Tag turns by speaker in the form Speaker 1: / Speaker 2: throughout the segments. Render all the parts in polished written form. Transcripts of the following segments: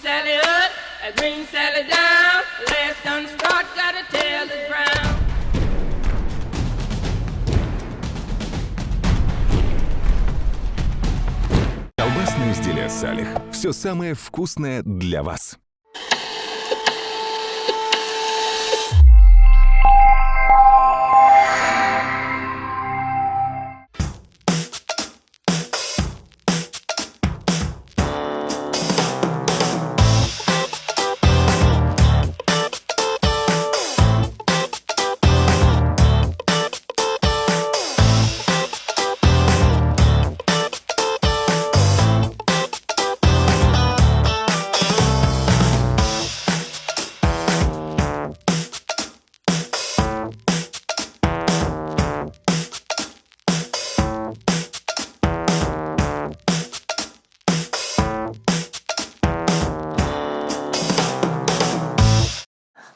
Speaker 1: Sally up, bring Sally down. Last done start, gotta tell the ground.
Speaker 2: Колбасные изделия Салих. Все самое вкусное для вас.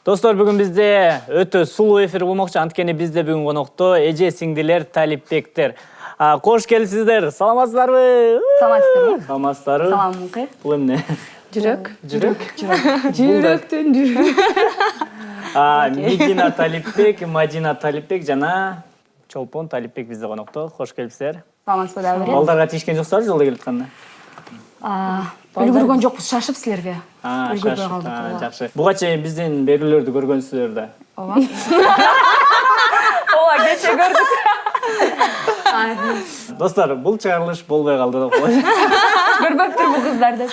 Speaker 3: Достор, бүгін бізде өтө сулуу эфир болмокчу. Анткени бізде бүгін конокто эже сиңдилер, талипбектер. Кош келипсиздер. Саламатсыздарбы?
Speaker 4: Саламатсыздарбы?
Speaker 3: Саламатсыздарбы?
Speaker 4: Саламыңкы.
Speaker 3: Бул эмне?
Speaker 4: Жүрөк.
Speaker 3: Жүрөктөн жүрөк. Медина Талипбек, Мадина Талипбек жана Чолпон Талипбек бізде конокто. Кош келипсиздер.
Speaker 4: Саламатсызбы дагы?
Speaker 3: Балдарга тийишкен жоксуздар жолдо келип атканда?
Speaker 4: Үлгүргөн жокпуз, шашып силерге.
Speaker 3: Үлгүрбөй калдык. Жакшы. Буга чейин биздин берүүлөрдү көргөнсүздөр да.
Speaker 4: Ооба. Ооба, кече көрдүк.
Speaker 3: Достор, бул чыгарылыш болбой калды да.
Speaker 4: Көрбөптүр бул кыздарды.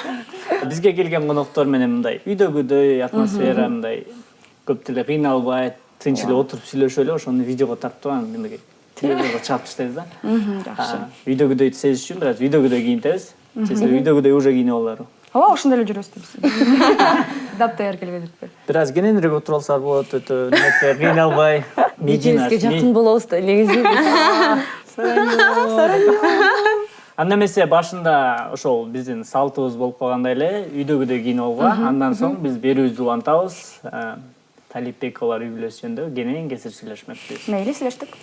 Speaker 3: Бизге келген коноктор менен мындай үйдөгүдөй атмосфера, мындай көп деле кыйналбай, тынч эле отуруп сүйлөшөлү, ошону видеого тартып анан эмеге телевизорго чыгып таштайбыз да.
Speaker 4: Жакшы.
Speaker 3: Үйдөгүдөй сезиш үчүн бираз үйдөгүдөй кийинтебиз. Силер үйдөгүдөй уже кийинип алалар.
Speaker 4: Ооба, ошондой эле жүрөбүз дейбиз. Дап-даяр келбедикпи.
Speaker 3: Бираз кененирээк отуруп алсалар болот, өтө нетте кыйналбай.
Speaker 5: Биrbirimize yakın болобуз да, элегиз.
Speaker 3: Анда эмесе башында ошол биздин салтыбыз болуп калгандай эле үйдөгүдөй кийинип алууга, андан соң биз берүүбүздү улантабыз. Талипбек алар үй бүлөсү жөнүндө кенен кесир сүйлөшмөкчүбүз.
Speaker 4: Мейли, сүйлөштүк.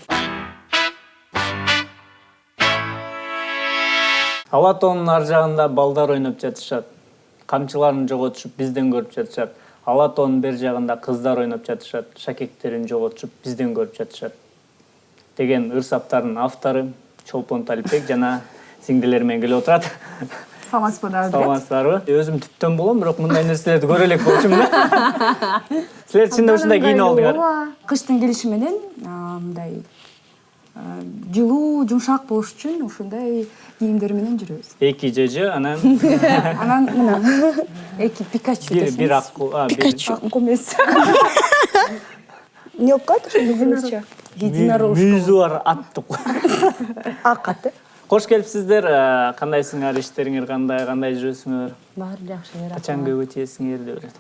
Speaker 3: Алатоонун ар жагында балдар ойноп жатышат. Камчыларын жоготушуп бизден көрүп жатышат. Алатоонун бер жагында кыздар ойноп жатышат. Шакектерин жоготушуп бизден көрүп жатышат. Деген ырсаптардын автору Чолпон Талипбек жана сиңдилер менен келип отурат.
Speaker 4: Саламатсызбы дагы?
Speaker 3: Саламатсыздарбы? Өзүм түптөн болом, бирок мындай нерселерди көрө элек болчумун да. Силер чында ушундай кийинип алдыңар.
Speaker 4: Ооба, кыштын келиши менен мындай жылуу, жумшак болуш үчүн ушундай кийимдер менен жүрөбүз.
Speaker 3: Эки жежи, анан
Speaker 4: Анан мына
Speaker 5: Эки Пикачу
Speaker 3: бир акку,
Speaker 5: Пикачу.
Speaker 4: эмес.
Speaker 5: Не опкат, что называется? Единорожка.
Speaker 3: мүйүзү бар аттык.
Speaker 5: Акаты.
Speaker 3: Кош келипсиздер. Кандайсыңар, иштериңер кандай жүрөсүңөр?
Speaker 5: Бар жакшы.
Speaker 3: Качан көбү тиесиңер деп эле.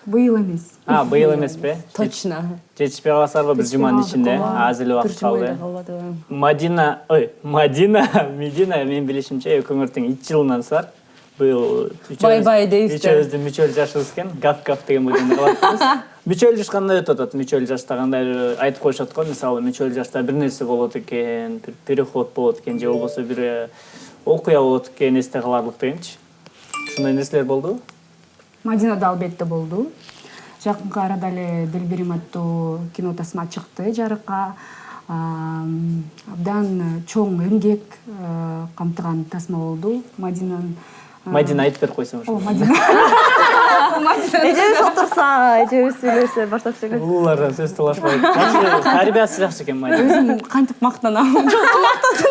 Speaker 4: Быйыл эмес.
Speaker 3: Быйыл эмеспи?
Speaker 5: Точно.
Speaker 3: Жетишпей каласарбы бир жуманын ичинде? Аз эле убакыт калды. Медина, менин билишимче экөөңөр тең 2 жылынан сар. Быйыл
Speaker 5: Бай-бай дейсиздер.
Speaker 3: Үчөөбүздүн мүчөл жашыбыз экен. Гап деген мыйзамды калатпыз. Мүчөл жаш кандай өтүп атат? Мүчөл жашта кандай айтып коюшат го, мисалы мүчөл жашта бир нерсе болот экен, бир переход болот экен, же болбосо бир окуя болот экен, эсте каларлык дегенчи. Ушундай нерселер болдубу?
Speaker 4: Мадинада албетте болду. Жакынкы арада эле Делберим аттуу кино тасма чыкты жарыкка. Абдан чоң эмгек камтыган тасма болду.
Speaker 3: Мадина айтып берип койсоң ошо.
Speaker 4: Мадина.
Speaker 5: Эжебиз отурса, эжебиз сүйлөсө, баштап сүйлөсө.
Speaker 3: Улуулардан сөз талашпай. Тарбиясы жакшы экен Мадина.
Speaker 4: Өзүм кантип мактанам.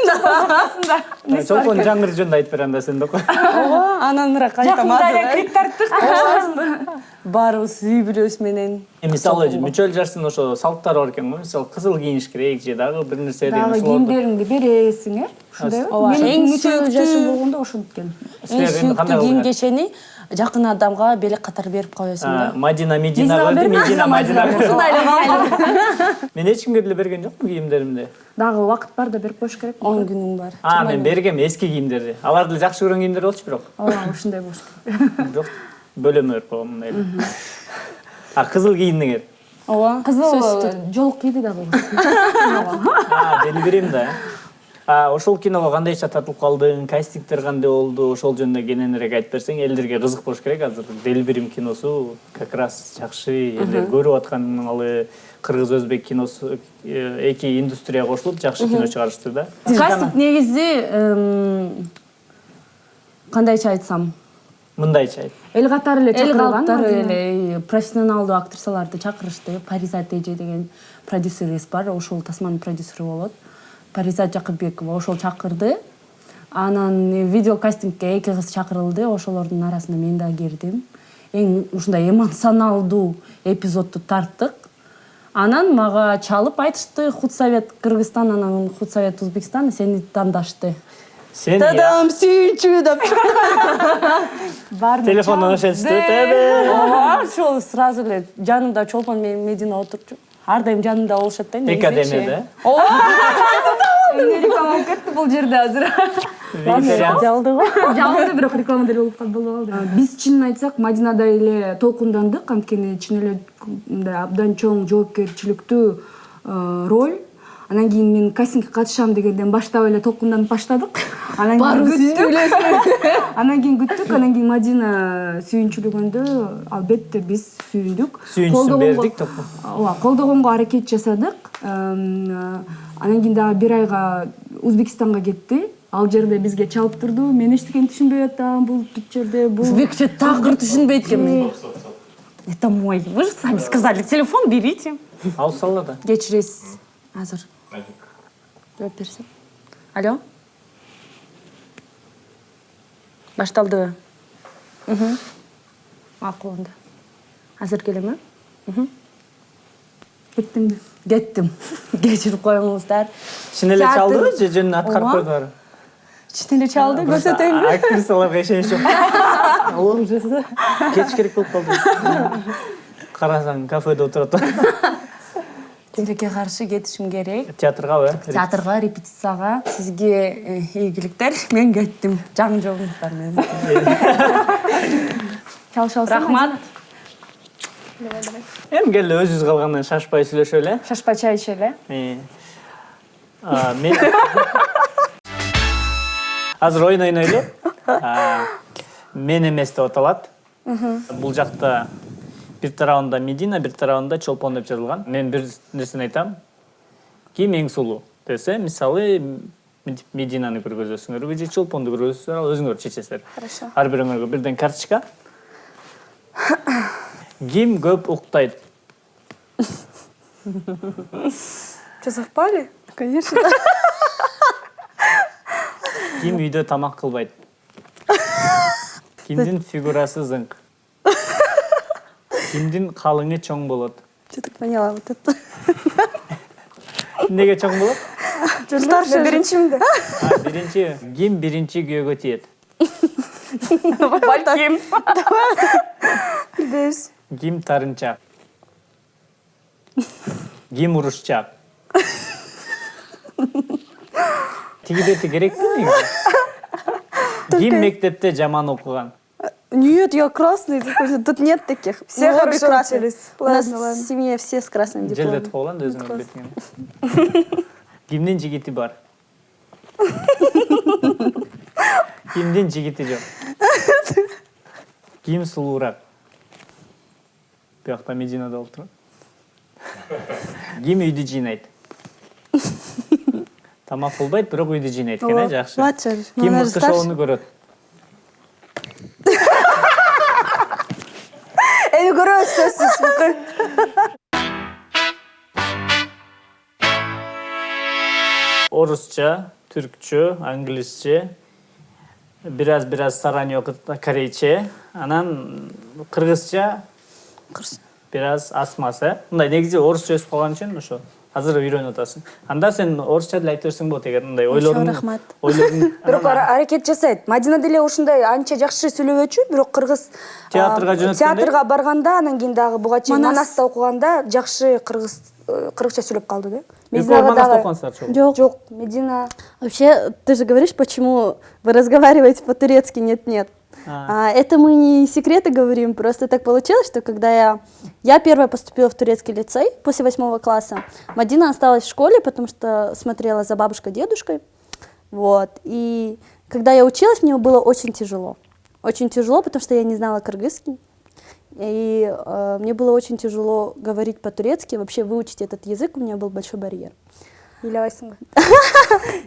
Speaker 4: Мактасында.
Speaker 3: Чолпон жаңыр жөнүндө айтып бер анда сен деп кой.
Speaker 5: Ооба, ананыраак
Speaker 4: Жакында эле
Speaker 5: айтамадым.
Speaker 4: клип тарттык.
Speaker 5: Баарыбыз үй бүлөбүз менен.
Speaker 3: Мисалы мүчөл жаштын ошо салттары бар экен го. Мисалы кызыл кийиниш керек же дагы бир нерсе деген
Speaker 4: Дагы кийимдериңди бересиңер. Ушундайбы?
Speaker 5: Ооба.
Speaker 4: Эң
Speaker 5: Эң
Speaker 4: сүйүктүү
Speaker 5: сүйүктүү-
Speaker 4: жашым болгондо ошонткен.
Speaker 5: Эң сүйүктүү кийим кечени жакын адамга белек катар берип коесуң да.
Speaker 3: Мадина көрдү, Медина көрдү.
Speaker 5: Ушундай эле калды.
Speaker 3: Мен эч кимге деле берген жокмун кийимдеримди.
Speaker 4: Дагы убакыт бар да берип коюш керек.
Speaker 5: 10 күнүң бар.
Speaker 3: Мен бергем эски кийимдерди. Алар деле жакшы көргөн кийимдер болчу бирок.
Speaker 4: Ооба, ушундай болуш керек.
Speaker 3: Жок, бөлөмө берип койгом мындай эле. Кызыл кийиндиңер.
Speaker 5: Ооба.
Speaker 4: Кызыл жолук кийди да болду.
Speaker 3: Дели берем да. Ошол киного кандайча татылып калдың, кастингдер кандай болду, ошол жөнүндө кененирээк айтып берсең, элдерге кызык болуш керек. Азыр Делбирим киносу как раз жакшы, элдер көрүп атканы кыргыз өзбек киносу эки индустрия кошулуп жакшы кино чыгарышты да.
Speaker 5: Кастинг негизи кандайча айтсам,
Speaker 4: эл
Speaker 3: Мындайча айт.
Speaker 4: катары эле чакырылган.
Speaker 5: эле профессионалдуу актрисаларды чакырышты. Паризат Эже деген продюсерибиз бар, ошол Тасманын продюсери болот. Паризат Жакырбекова ошол чакырды. Анан видео кастингке эки кыз чакырылды, ошолордун арасына мен да кирдим. Эң ушундай эмоционалдуу эпизодду тарттык. Анан мага чалып айтышты Худсовет Кыргызстан, анан Худсовет Узбекистан сени тандашты.
Speaker 3: Сен
Speaker 5: Тадам, сүйүнчү деп.
Speaker 3: телефондон ошентишти.
Speaker 5: Ошол сразу эле жанымда Чолпон менен Медина отурчу. Ар дайым жанымда болушат да.
Speaker 3: Экадемияда.
Speaker 4: Реклама болуп кетти бул жерде азыр.
Speaker 5: Жалды го.
Speaker 4: Жалды, бирок реклама деле болуп калды. Биз чынын айтсак, Мадинада эле толкундандык, анткени чын эле мындай абдан чоң жоопкерчиликтүү роль. Анан кийин мен кастингге катышам дегенден баштап эле толкунданып баштадык. Анан кийин күттүк. Анан кийин Мадина сүйүнчүлүгүндө албетте биз сүйүндүк.
Speaker 3: Сүйүнчүсүн бердик толкун.
Speaker 4: Ооба, колдогонго аракет жасадык. Анан кийин дагы бир айга Узбекистанга кетти. Ал жерде бизге чалып турду. Мен эчтекени түшүнбөй атам, бул бүт жерде бул.
Speaker 5: Узбекче такыр түшүнбөйт экенмин. Это мой. Вы же сами сказали, телефон берите.
Speaker 3: Алып сала да.
Speaker 5: Кечиресиз. Азыр. Жооп берсем. Алло. Башталдыбы? Макул онда. Азыр келем,
Speaker 4: Кеттимби?
Speaker 5: Кеттим. Кечирип коюңуздар.
Speaker 3: Чын эле чалдыбы же жөн аткарып койдуңар?
Speaker 5: Чын эле чалды, көрсөтөйүнбү?
Speaker 3: Актрисаларга ишенич жок. Кетиш керек болуп калды. Карасаң, кафеде отурат.
Speaker 5: Тилекке каршы кетишим керек.
Speaker 3: Театргабы?
Speaker 5: Театрга, репетицияга. Сизге ийгиликтер. Мен кеттим. Жаңы жолуңуздар менен.
Speaker 4: Чалышабыз.
Speaker 5: Рахмат.
Speaker 3: Эми келе өзүбүз калгандан шашпай сүйлөшөлү.
Speaker 4: Шашпай чай ичели.
Speaker 3: Мен азыр ойун ойнойлу. Мен эмес деп аталат. Бул жакта бир тарабында Медина, бир тарабында Чолпон деп жазылган. Мен бир нерсени айтам. Ким эң сулуу десе, мисалы Мединаны көргөзөсүңөр же Чолпонду көргөзөсүңөр, ал өзүңөр чечесиңер.
Speaker 5: Хорошо.
Speaker 3: Ар бириңерге бирден карточка. Ким көп уктайт?
Speaker 5: Что, совпали? Конечно.
Speaker 3: Ким үйдө тамак кылбайт? Кимдин фигурасы зыңк? Кимдин калыңы чоң болот?
Speaker 5: Что-то поняла вот это.
Speaker 3: Эмнеге чоң болот?
Speaker 5: Старший биринчимди.
Speaker 3: Биринчи. Ким биринчи күйөөгө тиет?
Speaker 5: Балким. Биз.
Speaker 3: Ким тарынчак? Ким урушчак? Тиги бети керекпи негизи? Ким мектепте жаман окуган?
Speaker 6: Нет, я красный. Тут нет таких. Все
Speaker 5: Ну,
Speaker 6: хорошо
Speaker 5: обе
Speaker 6: учились. У нас в семье все с красным дипломом.
Speaker 3: Желдетип койгон да өзүңөр бетиңе. Кимдин жигити бар? Кимдин жигити жок? Ким сулуураак? Биякта Мединада болуп турат. Ким үйдү жыйнайт? Тамак кылбайт, бирок үйдү жыйнайт экен, жакшы.
Speaker 6: Младший.
Speaker 3: Ким мыкты шоуну көрөт?
Speaker 6: Эми көрөбүз сөзсүз.
Speaker 3: Орусча, түркчө, англисче, бираз сарани окут, корейче, анан кыргызча, бираз асмасы. Мындай негизи орусча өсүп калган үчүн ошо азыр үйрөнүп атасың. Анда сен орусча деле айтып берсең болот эгер мындай ойлорун.
Speaker 6: Рахмат.
Speaker 4: Бирок аракет жасайт. Мадина деле ушундай анча жакшы сүйлөбөчү, бирок кыргыз
Speaker 3: Театрга жөнөткөндө.
Speaker 4: театрга барганда, анан кийин дагы буга чейин Манаста окуганда жакшы кыргызча сүйлөп калды да. Жок, Медина.
Speaker 6: Вообще, ты же говоришь, почему вы разговариваете по-турецки? Нет. Это мы не секреты говорим, просто так получилось, что когда я первая поступила в турецкий лицей после 8 класса, Мадина осталась в школе, потому что смотрела за бабушкой, дедушкой. Вот. И когда я училась, мне было очень тяжело. Очень тяжело, потому что я не знала кыргызский. И мне было очень тяжело говорить по-турецки. Вообще выучить этот язык у меня был большой барьер.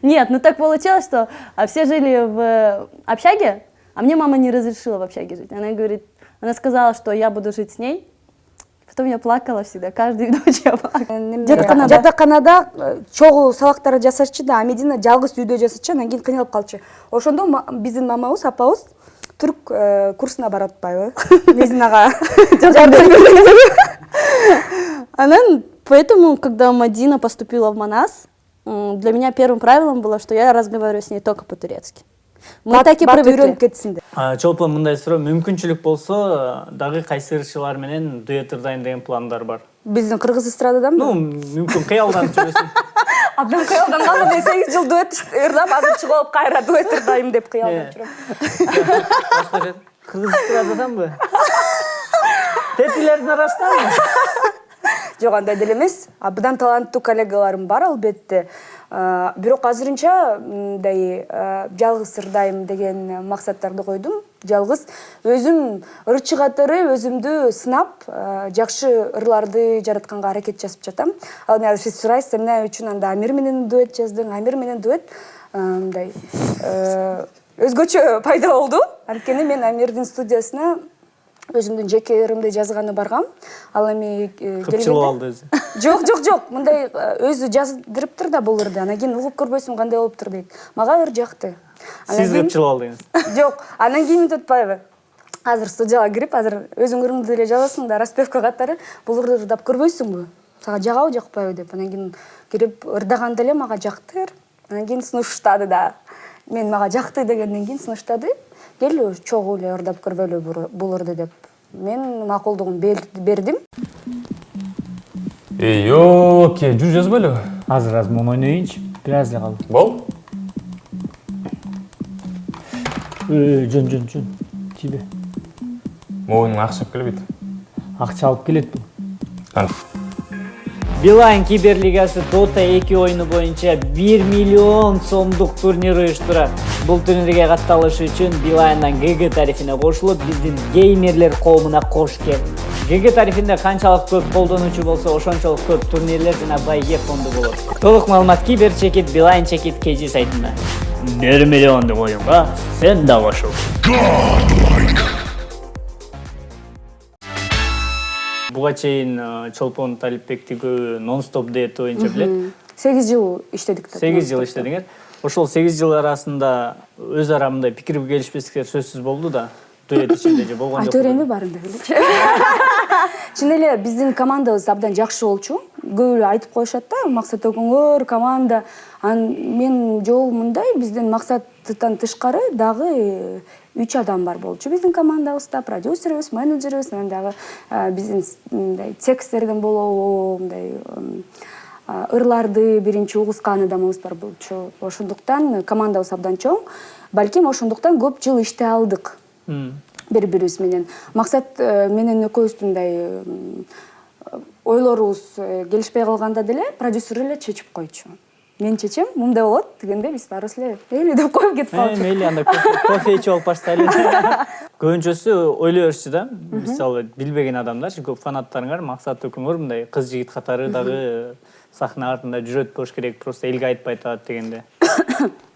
Speaker 6: Нет, ну так получилось, что все жили в общаге, а мне мама не разрешила в общаге жить. Она сказала, что я буду жить с ней. Потом я плакала всегда, каждую ночь я плакала.
Speaker 4: жатаканада чогуу сабактарды жасашчу да, Амедина жалгыз үйдө жасачу, анан кийин кыйналып калчу. Ошондо биздин мамабыз, апабыз түрк курсуна барып атпайбы? Мединага жардам берген.
Speaker 6: Поэтому, когда Мадина поступила в Манас, для меня первым правилом было, что я разговариваю с ней только по-турецки. Мы так и привыкли.
Speaker 3: Чолпон, мындай суроо, мүмкүнчүлүк болсо дагы кайсы ырчылар менен дуэт ырдайын деген пландар бар?
Speaker 4: Биздин кыргыз эстрададамбы?
Speaker 3: Ну, мүмкүн кыялдан жүрөсүң.
Speaker 4: Абдан кыялдан калды, мен 8 жыл дуэт ырдап, азыр чыгып алып кайра дуэт ырдайм деп кыялдан жүрөм.
Speaker 3: Кыргыз эстрададанбы? Тетилердин арасынданбы?
Speaker 4: Жок, андай деле эмес. Абдан таланттуу коллегаларым бар албетте. Бирок азырынча мындай жалгыз ырдайм деген максаттарды койдум. Жалгыз өзүм ырчы катары өзүмдү сынап, жакшы ырларды жаратканга аракет жасап жатам. Ал мен сиз сурайсыз, эмне үчүн анда Амир менен дуэт жаздың? Амир менен дуэт мындай өзгөчө пайда болду. Анткени мен Амирдин студиясына өзүмдүн жеке ырымды жазганы баргам. Ал эми
Speaker 3: кыпчылып алды өзү.
Speaker 4: Жок, мындай өзү жаздырыптыр да бул ырды. Анан кийин угуп көрбөйсүң кандай болуптур дейт. Мага ыр жакты.
Speaker 3: Сиз кыпчылып алдыңыз.
Speaker 4: Жок, анан кийин мынтип атпайбы? Азыр студияга кирип, азыр өзүң ырыңды деле жазасың да, распевка катары бул ырды ырдап көрбөйсүңбү? Сага жагабы, жакпайбы деп. Анан кийин кирип ырдаганда эле мага жакты. Анан кийин сунуштады да. Мен мага жакты дегенден кийин сунуштады. Кел чогуу эле ырдап көрбөлү бул ырды деп. Мен макулдугун бердим.
Speaker 7: Оке, жүз жазбайлы?
Speaker 3: Азыр муну ойноюнчу. Бир аз эле калды.
Speaker 7: Бол?
Speaker 3: Жөн. Тибе.
Speaker 7: Моунун акча алып келбейт.
Speaker 3: Акча алып келет бул.
Speaker 7: Кантип?
Speaker 3: Билайн Киберлигасы Dota 2 ойыны боюнча 1 миллион сомдук турнир уюштурат. Бул турнирге катталыш үчүн Билайндан ГГ тарифине кошулуп, биздин геймерлер коомуна кош кел. ГГ тарифинде канчалык көп колдонуучу болсо, ошончолук көп турнирлер жана байге фонду болот. Толук маалымат Киберчекит Билайн Чекит KG сайтында. 1 миллиондук оюнга сен да кошул. Буга чейин Чолпон Талипбектиги нон-стоп дуэт боюнча билет.
Speaker 4: 8 жыл иштедик.
Speaker 3: 8 жыл иштедиңер. Ошол 8 жыл арасында өз ара мындай пикир келишпестиктер сөзсүз болду да. Дуэт ичинде же болгон жок.
Speaker 4: Айта баарында билчи. Чын эле биздин командабыз абдан жакшы болчу. Көп эле айтып коюшат да, максат өкүңөр команда. Мен жол мындай, биздин максаттан тышкары дагы 3 адам бар болчу биздин командабызда, продюсерибиз, менеджерибиз, анан дагы биздин мындай тексттерден болобу, мындай ырларды биринчи угускан адамыбыз бар болчу. Ошондуктан командабыз абдан чоң. Балким ошондуктан көп жыл иштей алдык. Бири-бирибиз менен. Максат менен экөөбүздүн мындай ойлорубуз келишпей калганда деле продюсер эле чечип койчу. Мен чечем, мындай болот дегенде биз баарыбыз эле эли деп коюп кетип калдык.
Speaker 3: Мейли, анда кофе ичип алып баштайлы. Көбүнчөсү ойлой берчү да. Мисалы билбеген адамдар, көп фанаттарыңар максат өкүңөр мындай кыз жигит катары дагы сахна артында жүрөт болуш керек, просто элге айтпай атат дегенде.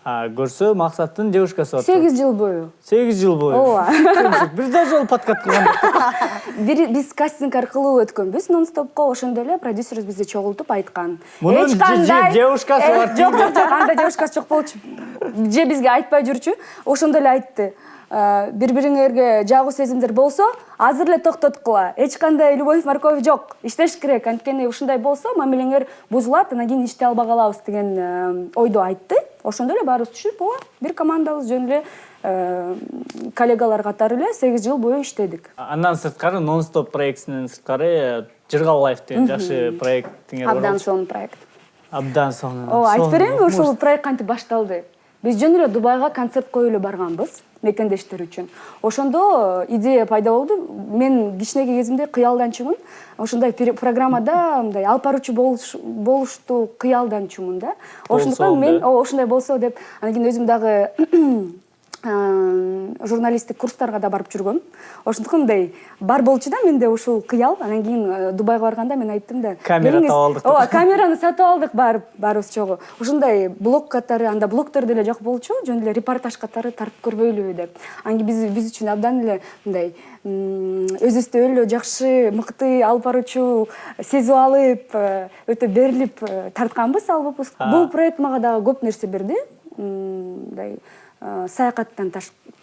Speaker 3: Көрсө максаттын девушкасы бар.
Speaker 4: 8 жыл бою.
Speaker 3: 8 жыл бою.
Speaker 4: Ооба.
Speaker 3: Бирде жол подкат кылган.
Speaker 4: Биз кастинг аркылуу өткөнбүз нон-стопко, ошондо эле продюсерибиз бизди чогултуп айткан.
Speaker 3: Мунун девушкасы бар.
Speaker 4: Жок, анда девушкасы жок болчу. Же бизге айтпай жүрчү. Ошондо эле айтты. Бири-бириңерге жагуу сезимдер болсо, азыр эле токтоткула. Эч кандай любовь, морковь жок. Иштеш керек. Анткени ушундай болсо, мамилеңер бузулат, анан кийин иштей албай калабыз деген ойду айтты. Ошондо эле баарыбыз түшүнүп, бир командабыз жөн эле коллегалар катары эле 8 жыл бою иштедик.
Speaker 3: Андан сырткары нон-стоп проектинин сырткары Жыргал Лайф деген жакшы проектиңер бар.
Speaker 4: Абдан сонун проект.
Speaker 3: Абдан сонун.
Speaker 4: Айтып берейинби, ушул проект кантип башталды? Биз жөн эле Дубайга концерт коюу эле барганбыз. мекендештер үчүн. Ошондо идея пайда болду. Мен кичинекей кезимде кыялданчумун. Ошондой программада мындай алып баруучу болушту кыялданчумун да. Ошондуктан мен ошондой болсо деп анан кийин өзүм дагы журналисттик курстарга да барып жүргөм. Ошондуктан мындай бар болчу да менде ушул кыял. Анан кийин Дубайга барганда мен айттым да.
Speaker 3: Камера сатып алдык.
Speaker 4: Ооба, камераны сатып алдык баарыбыз чогуу. Ушундай блог катары, анда блогтор деле жок болчу, жөн эле репортаж катары тартып көрбөйлүбү деп. Анан биз үчүн абдан эле мындай өзүбүздү эле жакшы, мыкты алып баруучу сезип алып, өтө берилип тартканбыз ал выпуск. Бул проект мага дагы көп нерсе берди. Мындай саякаттан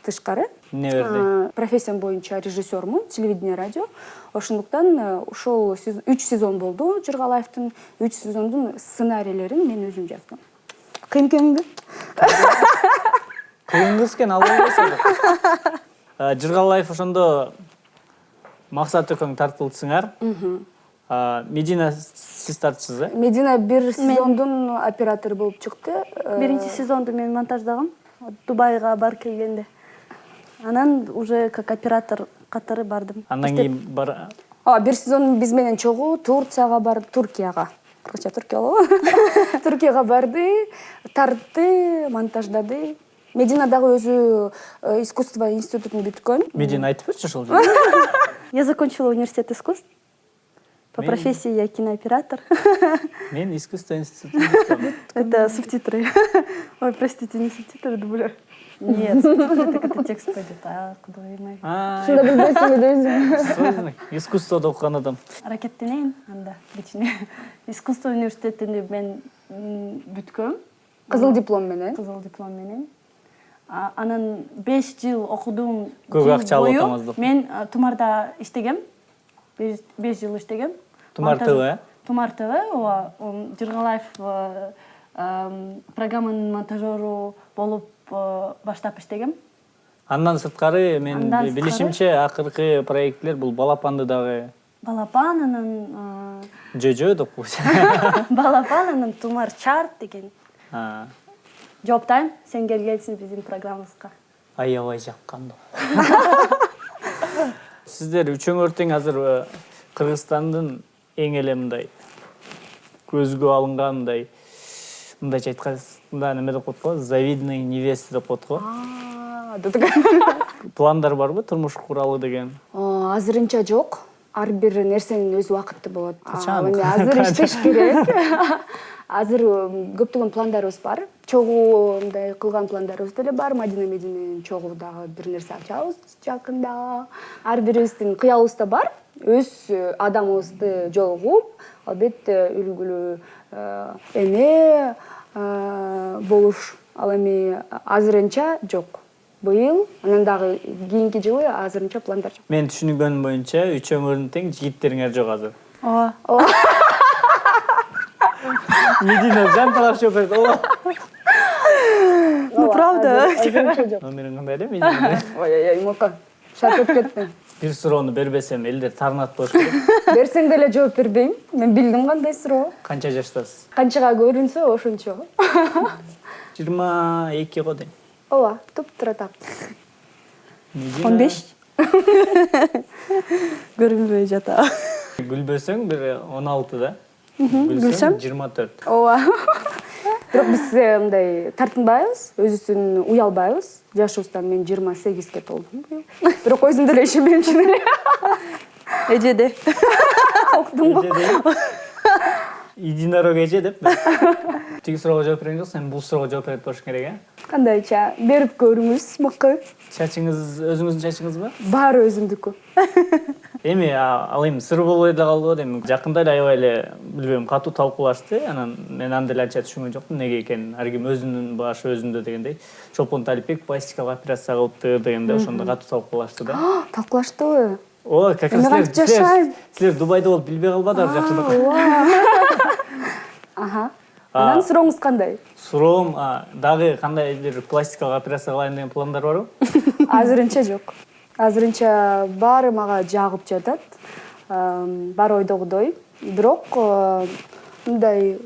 Speaker 4: тышкары.
Speaker 3: Эмне берди?
Speaker 4: Профессиям боюнча режиссермун, телевидение, радио. Ошондуктан ошол 3 сезон болду Жыргалаевдин. 3 сезондун сценарийлерин мен өзүм жаздым. Кыйын-кыйынбы?
Speaker 3: Кыйын кыз экен, албай койсоң. Жыргалаев ошондо Максат экөөң тартылдысыңар. Медина сиз тартышсыз, э?
Speaker 4: Медина бир сезондун оператору болуп чыкты.
Speaker 6: Биринчи сезонду мен монтаждагам Дубайга барып келгенде. Анан уже как оператор катары бардым.
Speaker 3: Андан кийин
Speaker 4: Бир сезон биз менен чогуу Турцияга барды, Туркияга. Кыргызча Туркия болобу? Туркияга барды, тартты, монтаждады. Медина дагы өзү искусство институтун бүткөн.
Speaker 3: Медина айтып берчи ошол жерде.
Speaker 6: Я закончила университет искусств. По профессии я кинооператор.
Speaker 3: Мен искусство институтун.
Speaker 6: Это субтитры. Ой, простите, не субтитры, дубля. Нет, субтитры, так это текст пойдет. Кудой май.
Speaker 4: Ушунда билбейсиңби?
Speaker 3: Искусствода окуган адам.
Speaker 6: Ракеттенейин анда кичине. Искусство университетинде мен бүткөм.
Speaker 4: Кызыл диплом менен.
Speaker 6: Кызыл диплом менен. Анан 5 жыл окудум.
Speaker 3: Көп акча алып атаңыз.
Speaker 6: Мен Тумарда иштегем. 5 жыл иштегем.
Speaker 3: Тумар ТВ, э?
Speaker 6: Тумар ТВ, ооба. Жыргалаев программанын монтажеру болуп баштап иштегем.
Speaker 3: Андан сырткары мен билишимче акыркы проектлер бул балапанды дагы.
Speaker 6: Балапан анан
Speaker 3: Жөжө деп койсо.
Speaker 6: Балапан анан Тумар чарт деген. Жооптайм, сен келгенсиң биздин программабызга.
Speaker 3: Аябай жаккандо. Сиздер үчөөңөр тең азыр Кыргызстандын эң эле мындай көзгө алынгандай мындайча айтканда неме деп коет го, завидный невеста деп коет го. Пландар барбы турмуш куралы деген?
Speaker 4: Азырынча жок. Ар бир нерсенин өз убакыты болот.
Speaker 3: Качан?
Speaker 4: Азыр иштеш керек. Азыр көптөгөн пландарыбыз бар. Чогуу мындай кылган пландарыбыз деле бар. Мадина менен чогуу дагы бир нерсе ачабыз жакында. Ар бирибиздин кыялыбыз да бар. Өз адамыбызды жолугуп, албетте үлгүлүү эме болуш. Ал эми азырынча жок. Быйыл, анан дагы кийинки жылы азырынча пландар жок.
Speaker 3: Мен түшүнгөнүм боюнча үчөөңөрдүн тең жигиттериңер жок азыр.
Speaker 6: Ооба.
Speaker 3: Медина жанталап жооп берди.
Speaker 6: Ну правда.
Speaker 3: Номериң кандай эле Медина?
Speaker 4: Ой, мока. Шартып кеттим.
Speaker 3: Бир суроону бербесем элдер тарнат болуш керек.
Speaker 4: Берсең деле жооп бербейм. Мен билдим кандай суроо.
Speaker 3: Канча жаштасыз?
Speaker 4: Канчага көрүнсө ошончо.
Speaker 3: 22 го дейм.
Speaker 4: Ооба, туп-тура так.
Speaker 6: 15. Көрүнбөй жата.
Speaker 3: Гүлбөсөң бир 16 да.
Speaker 6: Гүлсөм
Speaker 3: 24.
Speaker 4: Ооба. Бирок биз мындай тартынбайбыз, өзүбүздөн уялбайбыз. Жашыбыздан мен 28ге толдум. Бирок өзүм деле ишенбейм чын эле.
Speaker 6: Эжеде.
Speaker 4: Уктум го.
Speaker 3: Единорог эже деп. Тиги суроого жооп берген жок, сен бул суроого жооп берип болушуң керек, э?
Speaker 4: Кандайча берип көрүңүз, мыкты.
Speaker 3: Чачыңыз өзүңүздүн чачыңызбы?
Speaker 4: Баары өзүмдүкү.
Speaker 3: Эми ал эми сыр болуп эле калды го дейм. Жакында эле аябай эле билбейм катуу талкуулашты. Анан мен анда эле анча түшүнгөн жокмун неге экенин. Ар ким өзүнүн башы өзүндө дегендей. Чолпон Талипбек пластикалык операция кылыпты дегенде ошондо катуу талкуулашты да.
Speaker 4: Талкуулаштыбы?
Speaker 3: О, как раз силер Дубайда болуп билбей калбадыңар жакшыда.
Speaker 4: Ага. Анан сурооңуз кандай?
Speaker 3: Суроом дагы кандайдыр пластикалык операция кылайын деген пландар барбы?
Speaker 4: Азырынча жок. Азырынча баары мага жагып жатат. Бар ойдогудой. Бирок мындай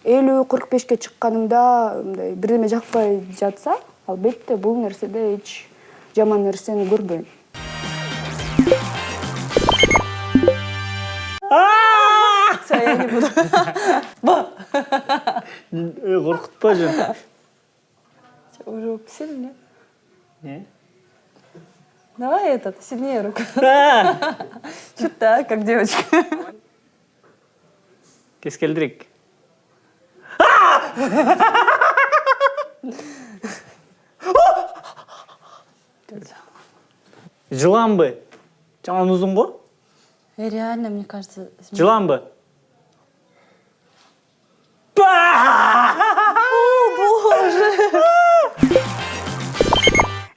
Speaker 4: 50-45ке чыкканымда мындай бирдеме жакпай жатса, албетте бул нерседе эч жаман нерсени көрбөйм.
Speaker 6: Всё, я не буду.
Speaker 3: Коркутпа жөн.
Speaker 6: Уже сильнее.
Speaker 3: Не?
Speaker 6: Давай сильнее руку. Чуть так, как девочка.
Speaker 3: Кескелдирик. Жыланбы? Жаман узун го?
Speaker 6: Реально, мне кажется...
Speaker 3: Жыланбы?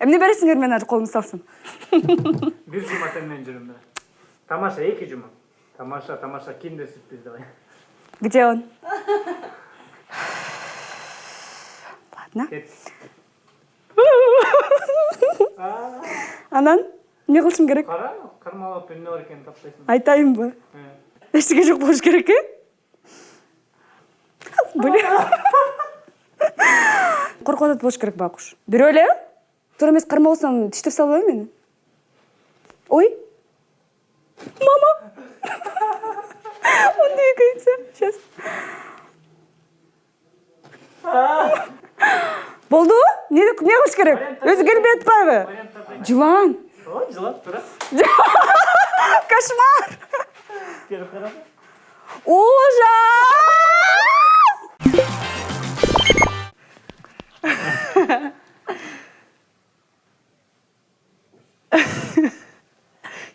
Speaker 4: Эмне бересиңер, мен азыр колумду салсам.
Speaker 3: Бир жума сен менен жүрүм да. Тамаша, 2 жума. Тамаша, киндер сюрприз давай.
Speaker 4: Где он? Ладно.
Speaker 3: Кет.
Speaker 4: Анан эмне кылышым керек?
Speaker 3: Кара, кармалап эмне бар экенин таппайсың.
Speaker 4: Айтайынбы? Эчтеке жок болуш керек, Блин. Коркуп атат болуш керек байкуш. Бирөө эле? Туура эмес карма болсом тиштеп салбайбы мени? Ой. Мама. Он двигается. Сейчас. Болду? Не кылыш керек? Өзгөрбөй атпайбы? Жылан.
Speaker 3: Жылан, тура.
Speaker 4: Кошмар.
Speaker 3: Кел кара.
Speaker 4: Ужас!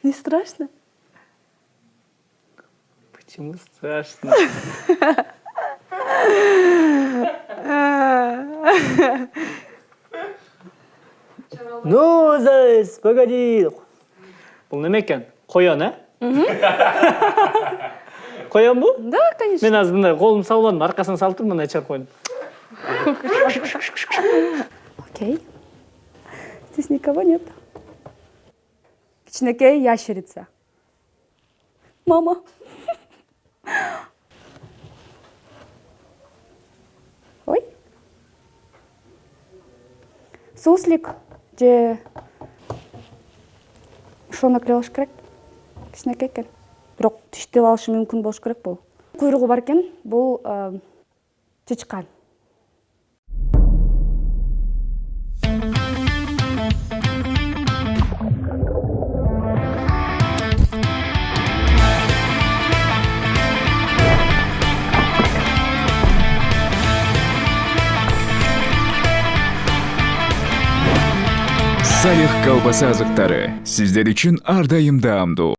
Speaker 6: Не страшно?
Speaker 3: Почему страшно? Ну, заяц, погоди. Бул неме экен? Коён, э? Коён бу?
Speaker 6: Да, конечно.
Speaker 3: Мен азыр мындай колумду салбадым, аркасына салып мындай чыгарып койдум.
Speaker 4: Окей. Здесь никого нет. Кичинекей ящерица. Мама. Ой. Суслик же ошону кылыш керек. Кичинекей экен. Бирок тиштеп алышы мүмкүн болуш керек бул. Куйругу бар экен. Бул чычкан.
Speaker 2: Салих колбаса азыктары сиздер үчүн ар дайым даамдуу.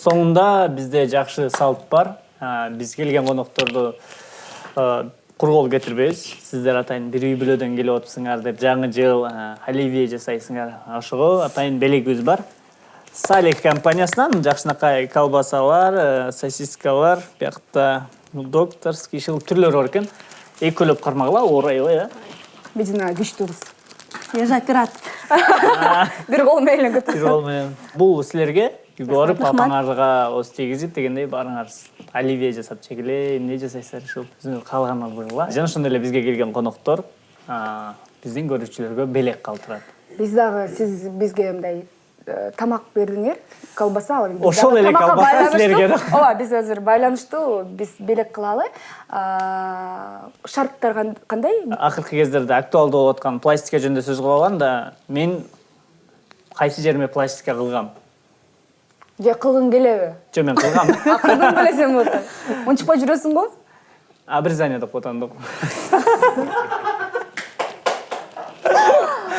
Speaker 3: Соңунда бизде жакшы салт бар. Биз келген конокторду кургол кетирбейбиз. Сиздер атайын бир үй бүлөдөн келип отурсуңар деп жаңы жыл оливье жасайсыңар. Ошого атайын белегибиз бар. Салих компаниясынан жакшынакай колбасалар, сосискалар, биякта докторский түрлөр бар экен. Экөлөп кармагыла, оорайбы,
Speaker 4: Медина күчтүү кыз.
Speaker 6: Я же оператор.
Speaker 4: Бир кол менен көтөрүп.
Speaker 3: Бир кол менен. Бул силерге үйгө барып папаңарга осы тийгизип дегендей барыңар оливье жасап чегиле, эмне жасайсыздар ушул өзүңөр каалаганыңар. Жана ошондой эле бизге келген коноктор биздин көрүүчүлөргө белек калтырат.
Speaker 4: Биз дагы сиз бизге мындай тамак бердиңер, колбаса алып.
Speaker 3: Ошол эле колбаса силерге да.
Speaker 4: Ооба, биз азыр байланыштуу, биз белек кылалы. Шарттар кандай?
Speaker 3: Акыркы кездерде актуалдуу болуп аткан пластика жөнүндө сөз кылганда, мен кайсы жериме пластика кылгам?
Speaker 4: Же кылгың келеби?
Speaker 3: Жо, мен кылгам.
Speaker 4: Кылгың келесең болот. Унчукпай жүрөсүң го?
Speaker 3: Обрезание деп отандык.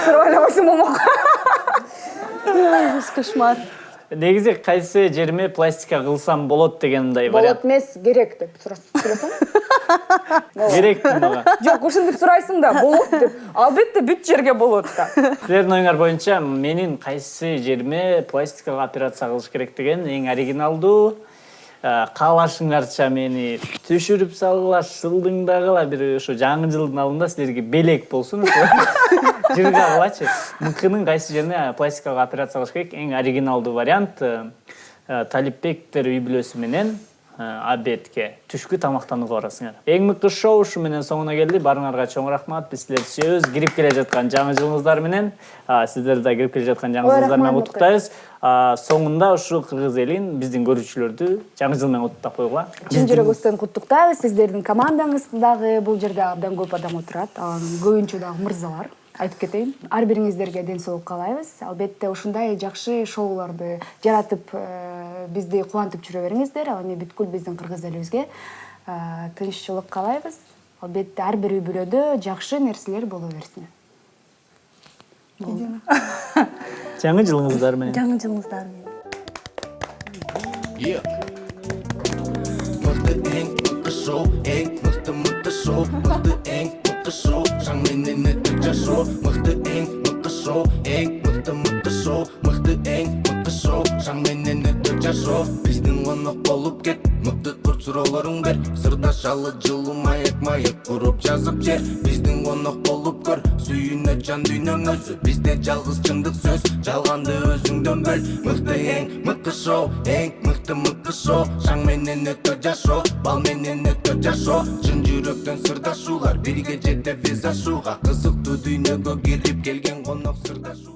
Speaker 4: Сурабайлабайсың болмок.
Speaker 6: Кошмар.
Speaker 3: Негизи кайсы жериме пластика кылсам болот дегендей
Speaker 4: Болот
Speaker 3: вариант.
Speaker 4: эмес, керек деп сурасың.
Speaker 3: Керек мага.
Speaker 4: Жок, ушинтип сурайсың да, болот деп. Албетте бүт жерге болот да.
Speaker 3: Силердин оюңар боюнча менин кайсы жериме пластикага операция кылыш керек деген эң оригиналдуу, каалашыңарча мени түшүрүп салгыла, шылдыңдагыла бир ушу жаңы жылдын алдында силерге белек болсун. Жырга кылачы. Мыкынын кайсы жерине пластикага операция кылыш керек? Эң оригиналдуу вариант Талипбектер үй бүлөсү менен обедке, түшкү тамактанууга барасыңар. Эң мыкты шоу ушу менен соңуна келди. Барыңарга чоң рахмат. Биз силерди сүйөбүз. Кирип келе жаткан жаңы жылыңыздар менен, сиздерди да кирип келе жаткан жаңы жылыңыздар менен куттуктайбыз. Соңунда ушу кыргыз элин, биздин көрүүчүлөрдү жаңы жыл менен куттуктап койгула.
Speaker 4: Чын жүрөгүбүздөн куттуктайбыз. Сиздердин командаңыз дагы бул жерде абдан көп адам отурат. Көбүнчө дагы мырзалар. Айтып кетейин. Ар бириңиздерге ден соолук каалайбыз. Албетте ушундай жакшы шоуларды жаратып, бизди кубантып жүрө бериңиздер. Ал эми бүткүл биздин кыргыз элибизге тынччылык каалайбыз. Албетте ар бир үй бүлөдө жакшы нерселер боло берсин.
Speaker 3: Жаңы жылыңыздар менен.
Speaker 6: жаңы жылыңыздар менен.
Speaker 8: Мықты ең мықты шоу, ең мықты шоу, мықты ең мықты шоу, шаңменен өтіп жашоо. Мықты ең мықты шоу, ең мықты шоу, мықты ең мықты шоу, шаңменен өтіп жашоо. Биздин конок болуп кет, мықты курт суроолоруң бер, сырдашалы жылуу маек куруп жазып жер. Биздин конок болуп көр, сүйүнө жан дүйнөң өзү, бизде жалгыз чындык сөз, жалганды өзүңдөн бөл. Мықты ең мықты шоу, ең мықты шоу, шаң менен өтө жашоо, бал менен өтө жашоо. Чын жүрөктөн сырдашуулар, бирге жетебиз ашууга, кызыктуу дүйнөгө кирип келген конок сырдашуу.